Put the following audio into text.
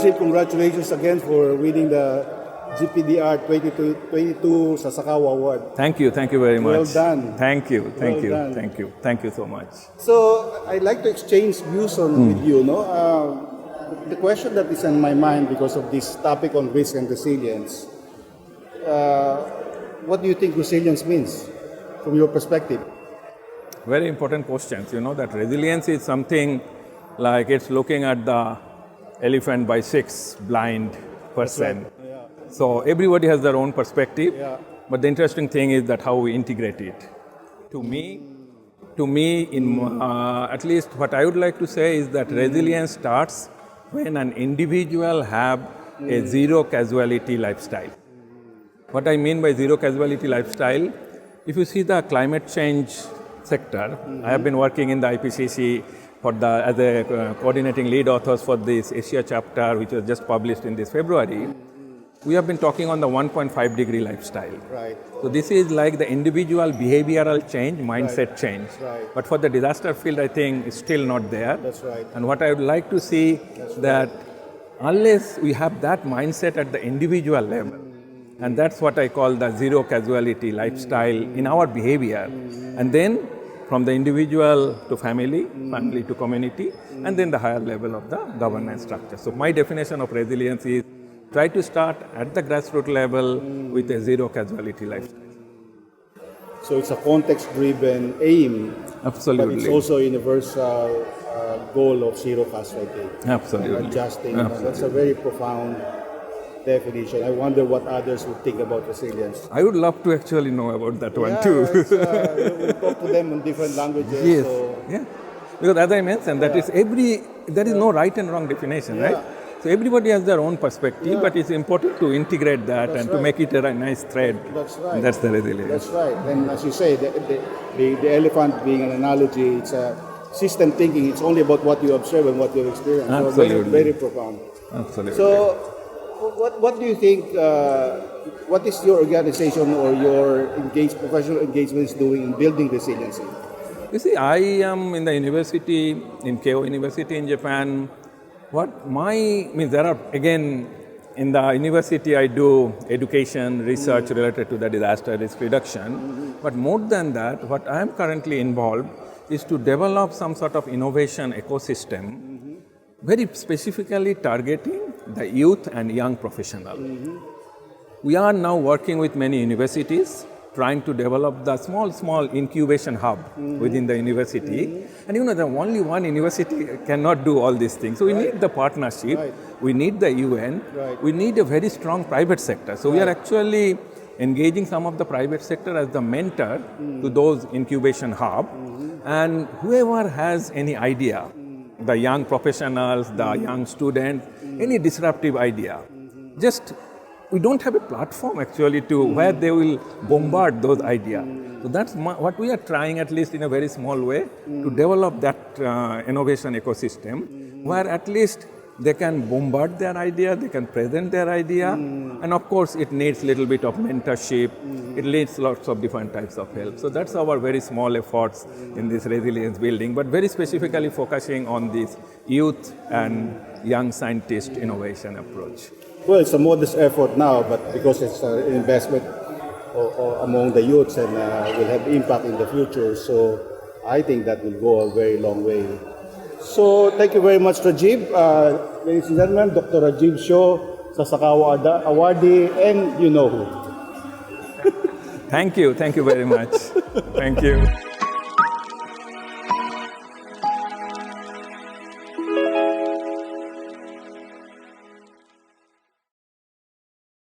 Rajib, congratulations again for winning the GPDR 2022 Sasakawa Award. Thank you very much. Well done. Thank you Done. Thank you so much. So I'd like to exchange views with you. No, the question that is in my mind because of this topic on risk and resilience. What do you think resilience means from your perspective? Very important questions. You know that resilience is something like it's looking at the elephant by 6 blind person. Right. Yeah. So everybody has their own perspective, Yeah. but the interesting thing is that how we integrate it. To me, at least what I would like to say is that resilience starts when an individual have a zero casualty lifestyle. What I mean by zero casualty lifestyle, if you see the climate change sector, I have been working in the IPCC as a coordinating lead authors for this Asia chapter, which was just published in this February. We have been talking on the 1.5 degree lifestyle. Right. So this is like the individual behavioral change, mindset change. Right. But for the disaster field, I think it's still not there. That's right. And what I would like to see that unless we have that mindset at the individual level, and that's what I call the zero casualty lifestyle in our behavior. And then from the individual to family, family to community, and then the higher level of the governance structure. So my definition of resilience is try to start at the grassroots level with a zero casualty lifestyle. So it's a context-driven aim. Absolutely. But it's also a universal goal of zero casualty. Absolutely. Adjusting. Absolutely. That's a very profound definition. I wonder what others would think about resilience. I would love to actually know about that one too. We'll talk to them in different languages. Yes. So. Yeah. Because as I mentioned, that is there is no right and wrong definition, right? So everybody has their own perspective, but it's important to integrate that and to make it a nice thread. That's right. That's the resilience. That's right. And as you say, the elephant being an analogy, it's a system thinking. It's only about what you observe and what you experience. Absolutely. So very profound. Absolutely. So what do you think, what is your organization or your professional engagements doing in building resiliency? You see, I am in the university, in Keio University in Japan. There are, again, in the university I do education, research related to the disaster risk reduction. But more than that, what I am currently involved is to develop some sort of innovation ecosystem, very specifically targeting the youth and young professional. We are now working with many universities, trying to develop the small incubation hub within the university. And the only one university cannot do all these things. So we need the partnership, we need the UN, we need a very strong private sector. So we are actually engaging some of the private sector as the mentor to those incubation hub. And whoever has any idea, the young professionals, the young students, any disruptive idea, we don't have a platform actually to where they will bombard those ideas. So that's what we are trying, at least in a very small way, to develop that innovation ecosystem where at least they can bombard their idea, they can present their idea, and of course it needs a little bit of mentorship, it needs lots of different types of help. So that's our very small efforts in this resilience building, but very specifically focusing on this youth and young scientist innovation approach. Well, it's a modest effort now, but because it's an investment among the youths and will have impact in the future, so I think that will go a very long way. So thank you very much, Rajib. Ladies and gentlemen, Dr. Rajib Shaw, Sasakawa Awardee, and you know who. Thank you very much. Thank you.